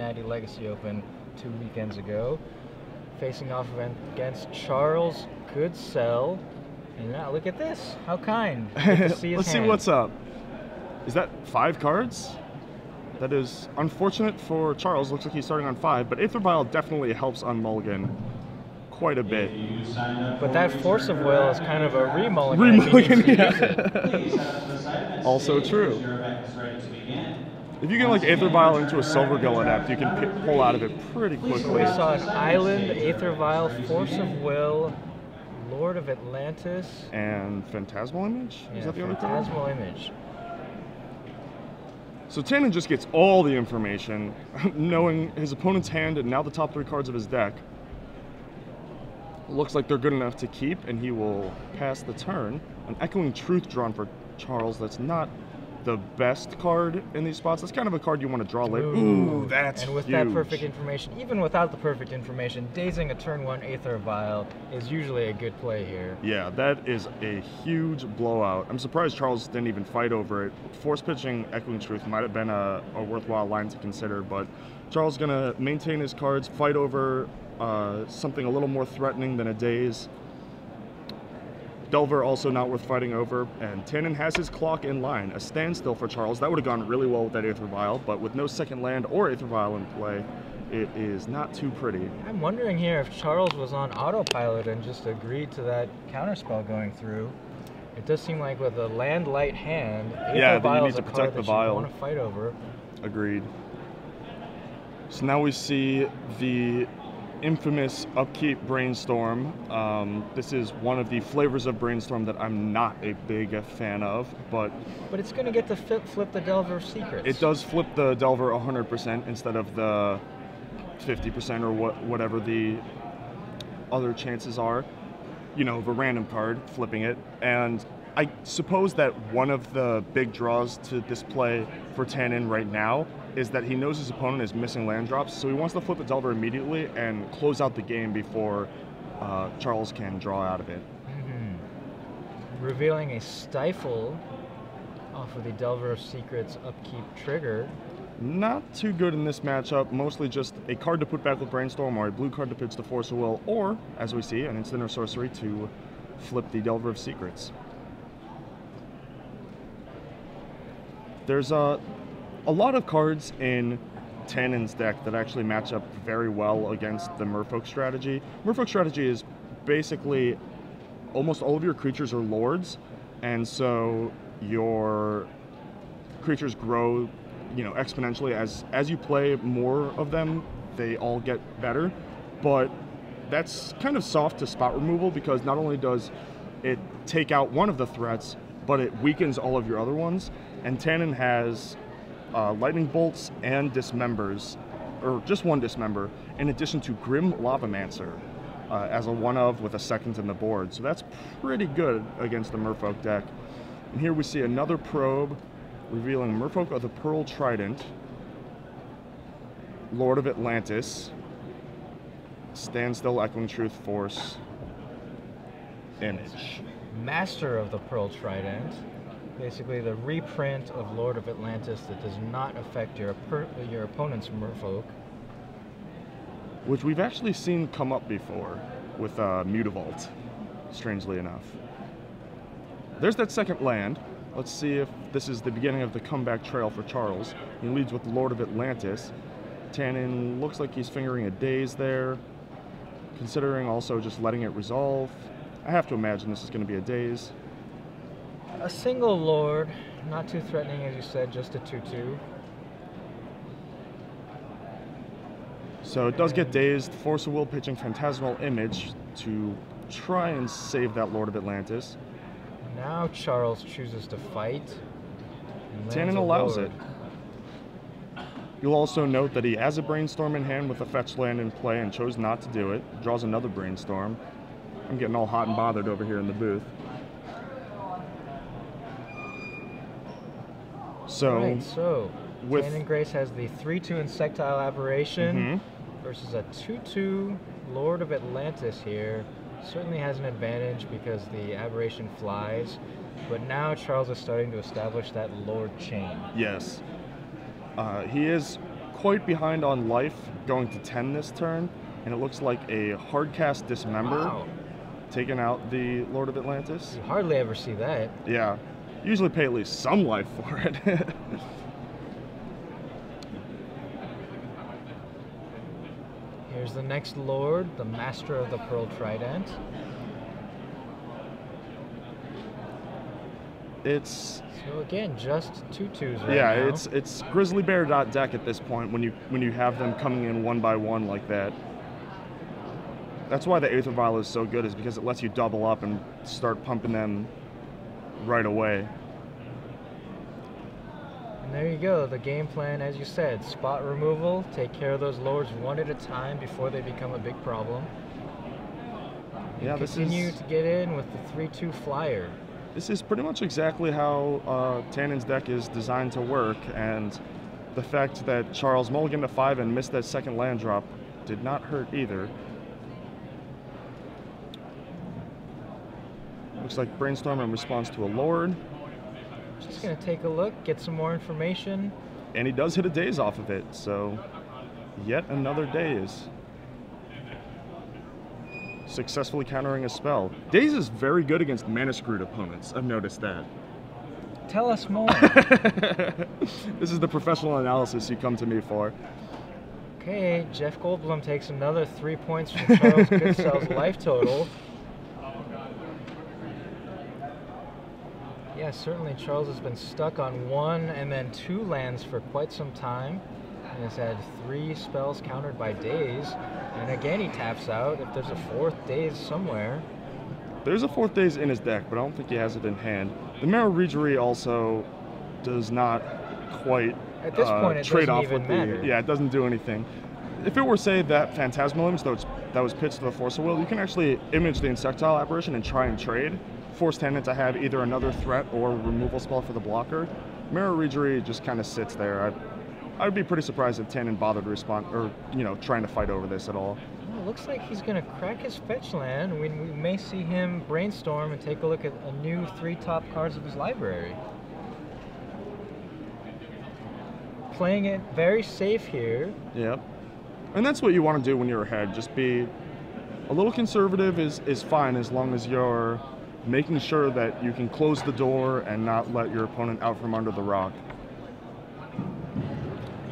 Cincinnati Legacy Open 2 weekends ago, facing off against Charles Goodsell. And now look at this. How kind. Let's see what's up. Is that 5 cards? That is unfortunate for Charles. Looks like he's starting on 5, but Aether Vial definitely helps on mulligan quite a bit. But that Force of Will is kind of a re-mulligan. Yeah. Also true. If you get like Aether Vial into a Silver Gull Adept, you can pull out of it pretty quickly. We saw an Island, Aether Vial, Force of Will, Lord of Atlantis, and Phantasmal Image? Yeah, is that the other card? Phantasmal Image. So Tannon just gets all the information, knowing his opponent's hand and now the top 3 cards of his deck. Looks like they're good enough to keep, and he will pass the turn. An Echoing Truth drawn for Charles. That's not the best card in these spots. That's kind of a card you want to draw later. Ooh, that's And with huge. that perfect information, even without the perfect information, dazing a turn 1 Aether Vial is usually a good play here. Yeah, that is a huge blowout. I'm surprised Charles didn't even fight over it. Force pitching Echoing Truth might have been a worthwhile line to consider, but Charles is going to maintain his cards, fight over something a little more threatening than a daze. Delver also not worth fighting over, and Tannon has his clock in line. A standstill for Charles. That would have gone really well with that Aether Vial, but with no second land or Aether Vial in play, it is not too pretty. I'm wondering here if Charles was on autopilot and just agreed to that counterspell going through. It does seem like with a land light hand, Aether Vial is a card that you want to fight over. Agreed. So now we see the infamous Upkeep Brainstorm. This is one of the flavors of Brainstorm that I'm not a big fan of, but it's going to get to flip the Delver of Secrets. It does flip the Delver 100% instead of the 50% or whatever the other chances are. You know, of a random card flipping it. And I suppose that one of the big draws to this play for Tannon right now is that he knows his opponent is missing land drops, so he wants to flip the Delver immediately and close out the game before Charles can draw out of it. Revealing a Stifle off of the Delver of Secrets upkeep trigger. Not too good in this matchup, mostly just a card to put back with Brainstorm or a blue card to pitch the Force of Will, or, as we see, an instant or sorcery to flip the Delver of Secrets. There's a lot of cards in Tannon's deck that actually match up very well against the Merfolk strategy. Merfolk strategy is basically almost all of your creatures are lords, and so your creatures grow, you know, exponentially as you play more of them. They all get better, but that's kind of soft to spot removal because not only does it take out one of the threats, but it weakens all of your other ones. And Tannon has Lightning Bolts and Dismembers, or just one Dismember, in addition to Grim Lavamancer as a one-of with a second in the board. So that's pretty good against the Merfolk deck. And here we see another probe revealing Merfolk of the Pearl Trident, Lord of Atlantis, Standstill, Echoing Truth, Force, Image. Master of the Pearl Trident. Basically the reprint of Lord of Atlantis that does not affect your opponent's Merfolk. Which we've actually seen come up before with Mutavault, strangely enough. There's that second land. Let's see if this is the beginning of the comeback trail for Charles. He leads with Lord of Atlantis. Tannon looks like he's fingering a daze there, considering also just letting it resolve. I have to imagine this is going to be a daze. A single Lord, not too threatening as you said, just a 2/2. So it does get dazed. Force of Will pitching Phantasmal Image to try and save that Lord of Atlantis. Now Charles chooses to fight. Tannon allows it. You'll also note that he has a Brainstorm in hand with a fetch land in play and chose not to do it. Draws another Brainstorm. I'm getting all hot and bothered over here in the booth. So, with Tannon Grace has the 3/2 Insectile Aberration versus a 2/2 Lord of Atlantis here. Certainly has an advantage because the aberration flies, but now Charles is starting to establish that Lord chain. Yes. He is quite behind on life, going to 10 this turn, and it looks like a hardcast dismember, Wow. taking out the Lord of Atlantis. You hardly ever see that. Yeah, usually pay at least some life for it. Here's the next Lord, the Master of the Pearl Trident. It's So again, just 2/2s right yeah, now. it's Grizzly Bear deck at this point when you have them coming in one by one like that. That's why the Aether Vial is so good, is because it lets you double up and start pumping them right away. And there you go, the game plan, as you said, spot removal, take care of those lords one at a time before they become a big problem. Yeah, Continue to get in with the 3/2 flyer. This is pretty much exactly how Tannon's deck is designed to work, and the fact that Charles mulliganed to 5 and missed that second land drop did not hurt either. Looks like Brainstorm in response to a Lord. Just gonna take a look, get some more information. And he does hit a daze off of it, so yet another daze. Successfully countering a spell. Daze is very good against mana screwed opponents, I've noticed that. Tell us more. This is the professional analysis you come to me for. Okay, Jeff Goldblum takes another 3 points from Charles Goodsell's life total. Yeah, certainly Charles has been stuck on 1 and then 2 lands for quite some time. And has had 3 spells countered by daze. And again he taps out if there's a 4th daze somewhere. There's a 4th daze in his deck, but I don't think he has it in hand. The Marrow Regery also does not quite At this point, it trade doesn't off even with matter. the. Yeah, it doesn't do anything. If it were, say, that Phantasmal Image that was pitched to the Force of Will, you can actually image the Insectile Apparition and try and trade. Force Tannon to have either another threat or removal spell for the blocker. Marrow Regery just kind of sits there. I would be pretty surprised if Tannon bothered to respond or, trying to fight over this at all. Well, it looks like he's going to crack his fetch land. We may see him brainstorm and take a look at a new 3 top cards of his library. Playing it very safe here. Yep. And that's what you want to do when you're ahead. Just be a little conservative is fine, as long as you're making sure that you can close the door and not let your opponent out from under the rock.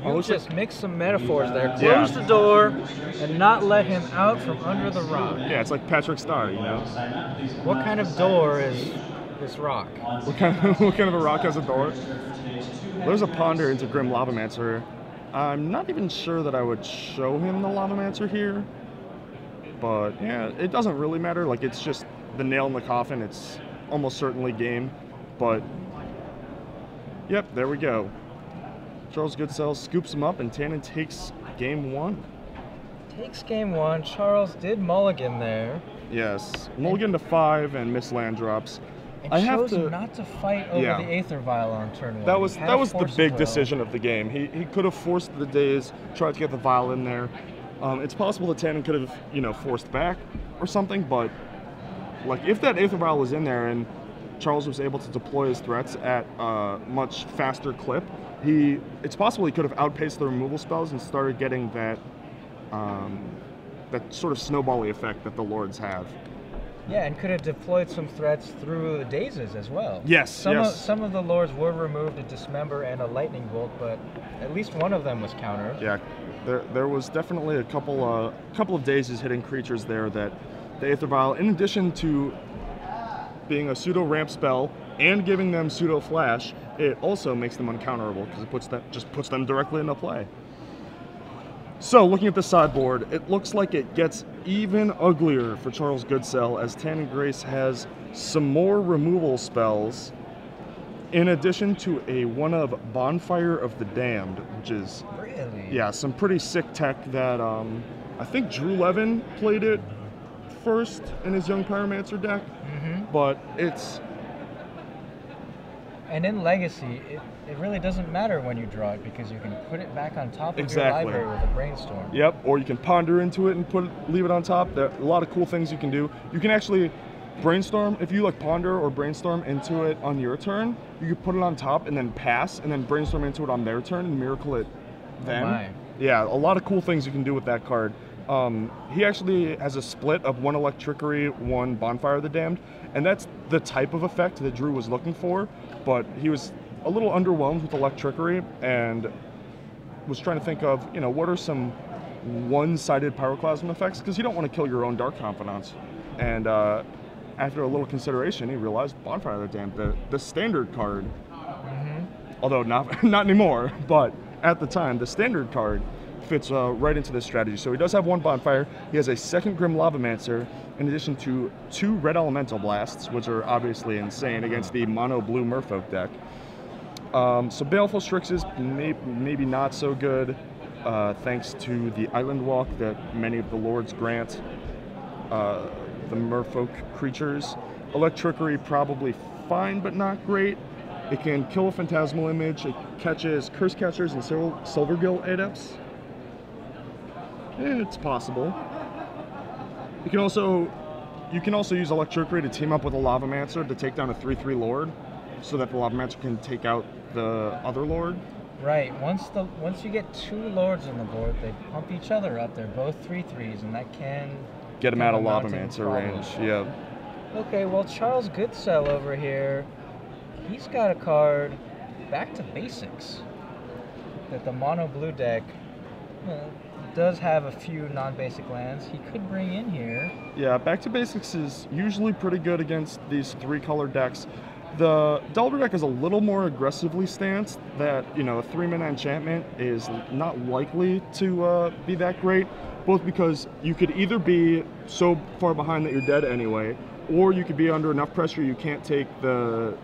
You just mix some metaphors there. Close the door and not let him out from under the rock. Yeah, it's like Patrick Star, What kind of door is this rock? What kind of a rock has a door? There's a Ponder into Grim Lavamancer. I'm not even sure that I would show him the Lavamancer here. But yeah, it doesn't really matter. Like, it's just the nail in the coffin. It's almost certainly game. But yep, there we go. Charles Goodsell scoops him up, and Tannon takes game 1. Takes game 1. Charles did mulligan there. Yes, mulligan to 5 and miss land drops. And I chose have to not to fight over the Aether Vial on turn 1. That was the big decision of the game. He could have forced the daze, tried to get the Vial in there. It's possible that Tannon could have forced back or something, but like if that Aether Vial was in there and Charles was able to deploy his threats at a much faster clip, it's possible he could have outpaced the removal spells and started getting that that sort of snowbally effect that the Lords have. Yeah, and could have deployed some threats through the dazes as well. Yes, some of the Lords were removed, a Dismember and a Lightning Bolt, but at least one of them was countered. Yeah, there was definitely a couple of dazes hitting creatures there that the Aether Vial, in addition to being a pseudo ramp spell and giving them pseudo flash, it also makes them uncounterable because it puts them directly into play. So, looking at the sideboard, it looks like it gets even uglier for Charles Goodsell, as Tannon Grace has some more removal spells, in addition to a one of Bonfire of the Damned, which is some pretty sick tech that I think Drew Levin played it first in his Young Pyromancer deck, but it's... And in Legacy, it really doesn't matter when you draw it because you can put it back on top of your library with a Brainstorm. Yep, or you can ponder into it and leave it on top. There are a lot of cool things you can do. You can actually Brainstorm, if you ponder or Brainstorm into it on your turn, you can put it on top and then pass, and then Brainstorm into it on their turn and miracle it then. my. Yeah, a lot of cool things you can do with that card. He actually has a split of 1 Electrickery, 1 Bonfire of the Damned, and that's the type of effect that Drew was looking for, but he was a little underwhelmed with Electrickery and was trying to think of, what are some one-sided Pyroclasm effects, because you don't want to kill your own Dark Confidants. And after a little consideration, he realized Bonfire of the Damned, the standard card, although not anymore, but at the time, the standard card fits right into this strategy. So he does have 1 Bonfire. He has a 2nd Grim Lavamancer, in addition to 2 Red Elemental Blasts, which are obviously insane against the mono blue Merfolk deck. So Baleful Strix is maybe not so good, thanks to the Island Walk that many of the Lords grant the Merfolk creatures. Electrickery probably fine, but not great. It can kill a Phantasmal Image. It catches Curse Catchers and Silvergill Adepts. It's possible. You can also use Electrickery to team up with a Lavamancer to take down a 3/3 Lord, so that the Lavamancer can take out the other Lord. Right. Once you get 2 Lords on the board, they pump each other up. They're both 3/3s, and that can get them out of mounting Lavamancer problem. range. Yeah. Okay. Well, Charles Goodsell over here, he's got a card, Back to Basics, that the mono blue deck does have a few non-basic lands he could bring in here. Yeah, Back to Basics is usually pretty good against these 3-color decks. The Delver deck is a little more aggressively stanced, that, a 3-mana enchantment is not likely to be that great, both because you could either be so far behind that you're dead anyway, or you could be under enough pressure you can't take the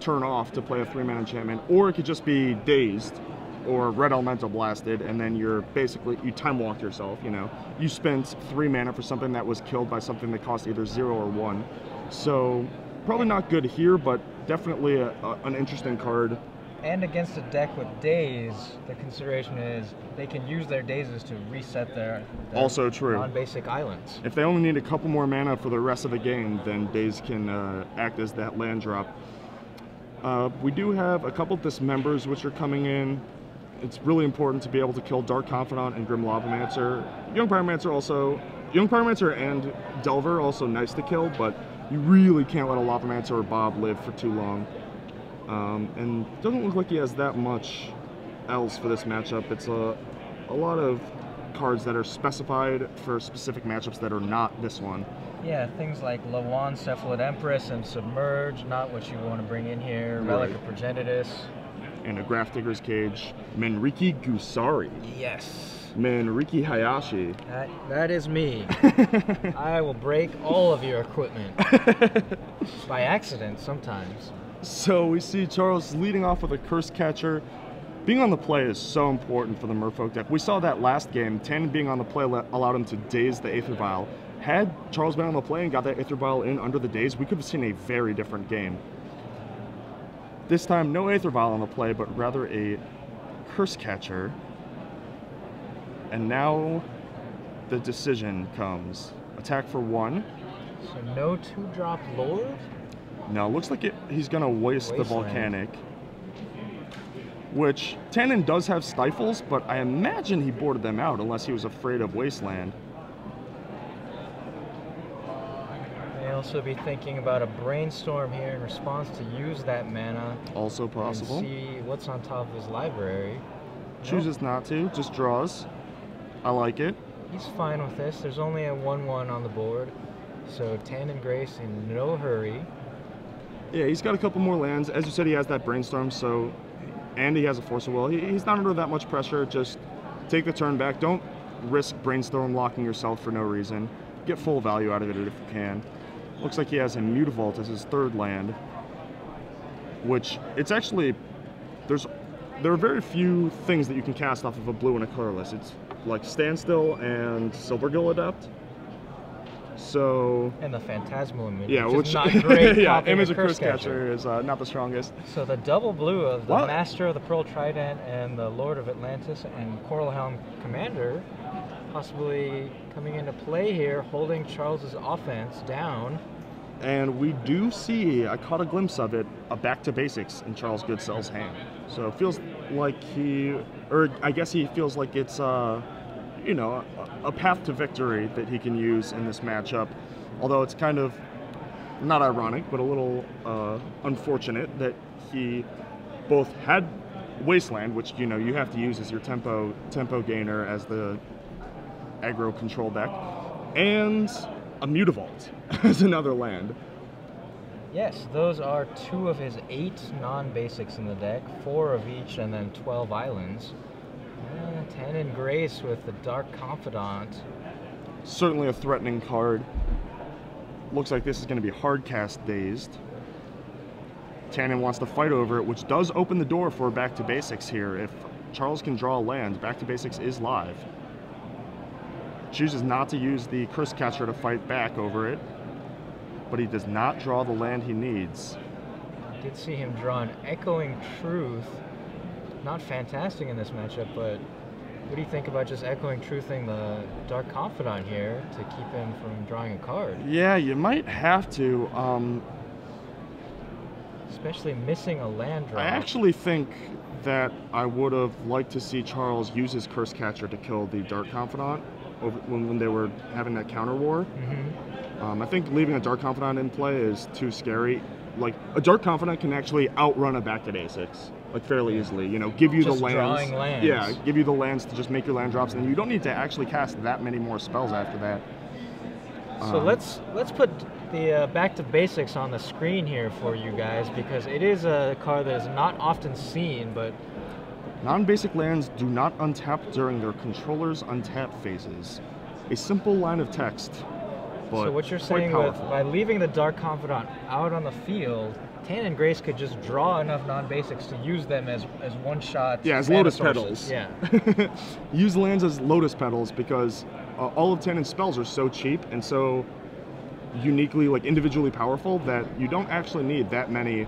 turn off to play a 3-mana enchantment, or it could just be dazed or Red Elemental Blasted, and then you time walked yourself, You spent 3 mana for something that was killed by something that cost either 0 or 1. So probably not good here, but definitely an interesting card. And against a deck with Daze, the consideration is they can use their Dazes to reset their also true non-basic islands. If they only need a couple more mana for the rest of the game, then Daze can act as that land drop. We do have a couple Dismembers which are coming in. It's really important to be able to kill Dark Confidant and Grim Lavamancer. Young Pyromancer and Delver also nice to kill, but you really can't let a Lavamancer or Bob live for too long. And doesn't look like he has that much else for this matchup. It's a lot of cards that are specified for specific matchups that are not this one. Yeah, things like Lawan, Cephalid Empress, and Submerge, not what you want to bring in here. Relic of Progenitus. And a Grafdigger's Cage, Menriki Gusari. Yes. Menriki Hayashi. That is me. I will break all of your equipment. By accident, sometimes. So we see Charles leading off with a Curse Catcher. Being on the play is so important for the Merfolk deck. We saw that last game. Tannon being on the play allowed him to daze the Aether Vial. Had Charles been on the play and got that Aether Vial in under the daze, we could have seen a very different game. This time, no Aether Vial on the play, but rather a Curse Catcher. And now the decision comes. Attack for 1. So no 2-drop Lord? No, looks like he's going to waste the Wasteland. Volcanic. Which, Tannon does have Stifles, but I imagine he boarded them out unless he was afraid of Wasteland. May also be thinking about a Brainstorm here in response to use that mana. Also possible. And see what's on top of his library. Chooses not to, just draws. I like it. He's fine with this. There's only a 1/1 on the board. So Tannon Grace in no hurry. Yeah, he's got a couple more lands. As you said, he has that Brainstorm, and he has a Force of Will. He's not under that much pressure. Just take the turn back. Don't risk Brainstorm locking yourself for no reason. Get full value out of it if you can. Looks like he has a Mutavault as his 3rd land, which it's actually, there are very few things that you can cast off of a blue and a colorless. It's like Standstill and Silvergill Adept. So, And the Phantasmal Image, yeah, which is not great. Yeah, copying Image a of Curse Catcher is not the strongest. So the double blue of the What? Master of the Pearl Trident and the Lord of Atlantis and Coral Helm Commander possibly coming into play here, holding Charles's offense down. And we do see, I caught a glimpse of it, a Back to Basics in Charles Goodsell's hand. So it feels like or I guess he feels like it's, you know, a path to victory that he can use in this matchup. Although it's kind of not ironic, but a little unfortunate that he both had Wasteland, which, you know, you have to use as your tempo gainer as the aggro control deck, and a Mutavault as another land. Yes, those are 2 of his 8 non-basics in the deck, 4 of each, and then 12 islands. Tannon Grace with the Dark Confidant. Certainly a threatening card. Looks like this is going to be hardcast dazed. Tannon wants to fight over it, which does open the door for Back to Basics here. If Charles can draw a land, Back to Basics is live. Chooses not to use the Curse Catcher to fight back over it, but he does not draw the land he needs. I did see him draw an Echoing Truth. Not fantastic in this matchup, but what do you think about just Echoing Truthing the Dark Confidant here to keep him from drawing a card? Yeah, you might have to. Especially missing a land draw. I actually think that I would have liked to see Charles use his Curse Catcher to kill the Dark Confidant when they were having that counter war. I think leaving a Dark Confidant in play is too scary. Like, a Dark Confidant can actually outrun a Back to Basics, like, fairly easily. You know, give you just the lands. Drawing lands. Yeah, give you the lands to just make your land drops, and you don't need to actually cast that many more spells after that. So let's put the Back to Basics on the screen here for you guys, because it is a card that is not often seen, but non-basic lands do not untap during their controller's untap phases. A simple line of text, but so what you're quite saying with powerful. by leaving the Dark Confidant out on the field, Tannon Grace could just draw enough non-basics to use them as one-shot. Yeah, as mana Lotus sources. Petals. Yeah. Use lands as Lotus Petals because all of Tannon's spells are so cheap and so uniquely, like, individually powerful that you don't actually need that many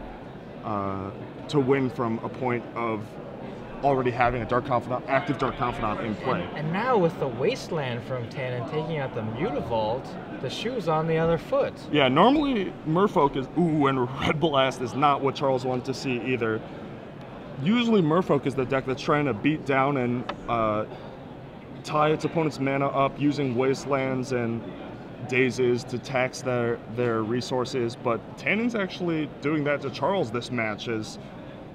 to win from a point of already having a Dark Confidant, active Dark Confidant in play. And now with the Wasteland from Tannon taking out the Mutavault, the shoe's on the other foot. Yeah, normally Merfolk is, and Red Blast is not what Charles wanted to see either. Usually Merfolk is the deck that's trying to beat down and tie its opponent's mana up using Wastelands and Dazes to tax their resources, but Tannon's actually doing that to Charles this match, as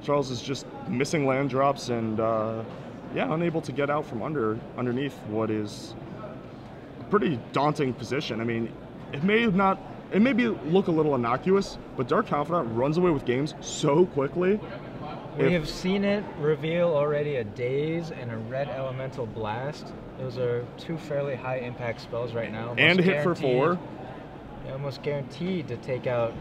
Charles is just missing land drops and yeah, unable to get out from underneath what is a pretty daunting position. I mean, it may look a little innocuous, but Dark Confidant runs away with games so quickly. We have seen it reveal already a Daze and a Red Elemental Blast. Those are 2 fairly high impact spells right now. And hit for 4. Yeah, almost guaranteed to take out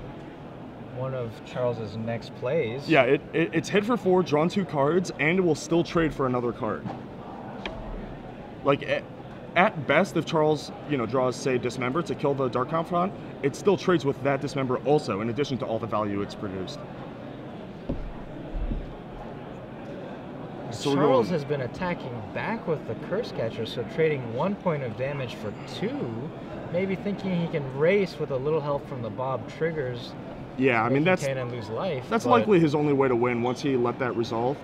one of Charles's next plays. Yeah, it's hit for 4, drawn 2 cards, and it will still trade for another card. Like, at best, if Charles, you know, draws, say, Dismember to kill the Dark Confidant, it still trades with that Dismember also, in addition to all the value it's produced. So Charles has been attacking back with the Curse Catcher, so trading 1 point of damage for 2, maybe thinking he can race with a little help from the Bob triggers. Yeah, I mean, that's lose life. That's likely his only way to win once he let that resolve.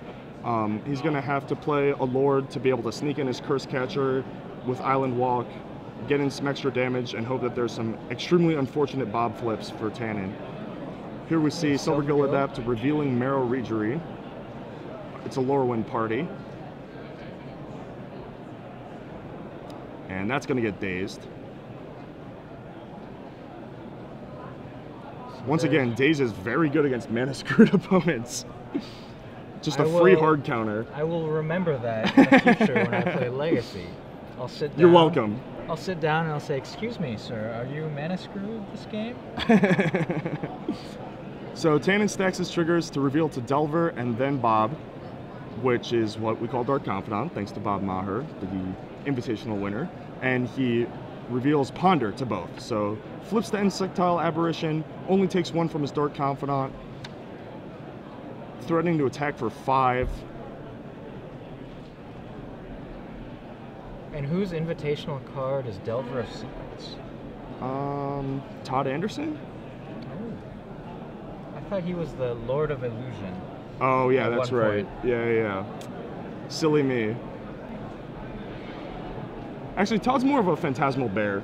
He's going to have to play a Lord to be able to sneak in his Curse Catcher with Island Walk, get in some extra damage, and hope that there's some extremely unfortunate Bob flips for Tannon. Here we see Silvergill Adept revealing Marrow Regery. It's a Lorwyn party. And that's going to get dazed. Once again, Daze is very good against mana-screwed opponents. Just a free hard counter. I will remember that in the future when I play Legacy. I'll sit down. You're welcome. I'll sit down and I'll say, "Excuse me, sir, are you mana-screwed this game?" So Tannon stacks his triggers to reveal to Delver and then Bob, which is what we call Dark Confidant, thanks to Bob Maher, the Invitational winner. And he reveals Ponder to both. So flips the Insectile Aberration, only takes 1 from his Dark Confidant, threatening to attack for 5. And whose invitational card is Delver of Secrets? Todd Anderson? Oh. I thought he was the Lord of Illusion. Oh, yeah, at that's one right. point. Yeah. Silly me. Actually, Todd's more of a phantasmal bear.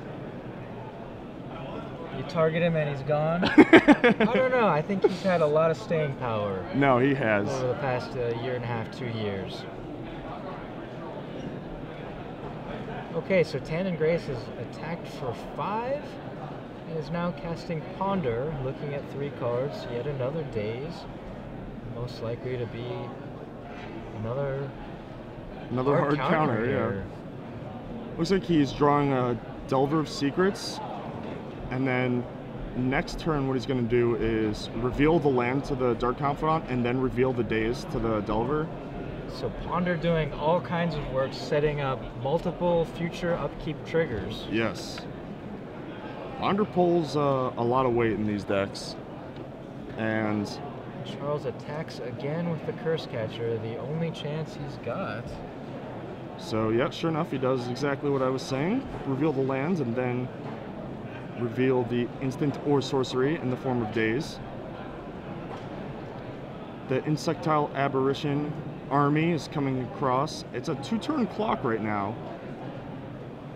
You target him and he's gone. I don't know. I think he's had a lot of staying power No, he has. over the past year and a half, 2 years. Okay, so Tannon Grace is attacked for 5 and is now casting Ponder, looking at 3 cards. Yet another Daze. Most likely to be another hard counter, here. yeah. Looks like he's drawing a Delver of Secrets, and then next turn what he's going to do is reveal the land to the Dark Confidant and then reveal the Daze to the Delver. So Ponder doing all kinds of work, setting up multiple future upkeep triggers. Yes. Ponder pulls a lot of weight in these decks, and Charles attacks again with the Curse Catcher, the only chance he's got. so yeah, sure enough, he does exactly what I was saying. Reveal the lands and then reveal the instant or sorcery in the form of Daze. The Insectile Aberration army is coming across. It's a 2-turn clock right now,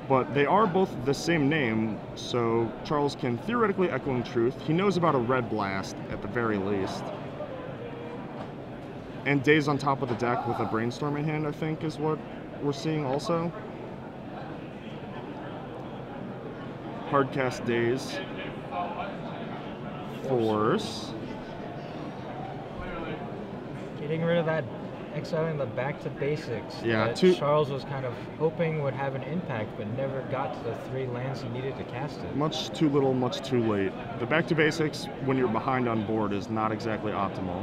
but they are both the same name, so Charles can theoretically Echoing Truth. He knows about a Red Blast at the very least. And Daze on top of the deck with a Brainstorm in hand, I think, is what we're seeing also. Hardcast Daze. Force. Getting rid of that, exiling the back to basics. Yeah, that Charles was kind of hoping would have an impact, but never got to the 3 lands he needed to cast it. Much too little, much too late. The back to basics when you're behind on board is not exactly optimal.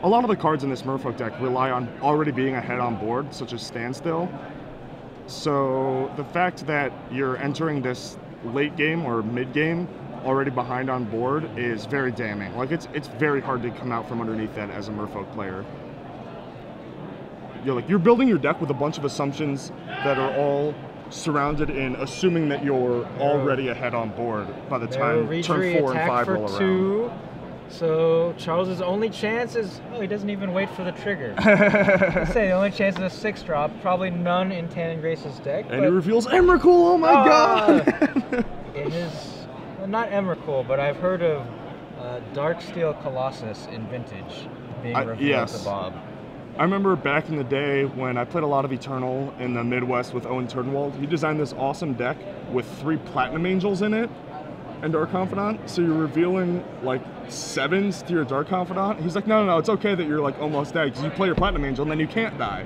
A lot of the cards in this Merfolk deck rely on already being ahead on board, such as Standstill. So the fact that you're entering this late game or mid game already behind on board is very damning. Like it's very hard to come out from underneath that as a Merfolk player. You're building your deck with a bunch of assumptions that are all surrounded in assuming that you're already ahead on board by the time turn 4 and 5 roll around. 2. So Charles's only chance is, he doesn't even wait for the trigger. Let's say the only chance is a 6-drop, probably none in Tannon Grace's deck. And he reveals Emrakul, oh my god! It is, not Emrakul, but I've heard of Darksteel Colossus in Vintage being revealed to Bob. I remember back in the day when I played a lot of Eternal in the Midwest with Owen Turnwald. He designed this awesome deck with 3 Platinum Angels in it and Dark Confidant, so you're revealing like 7s to your Dark Confidant. He's like, no, it's okay that you're like almost dead because you play your Platinum Angel and then you can't die.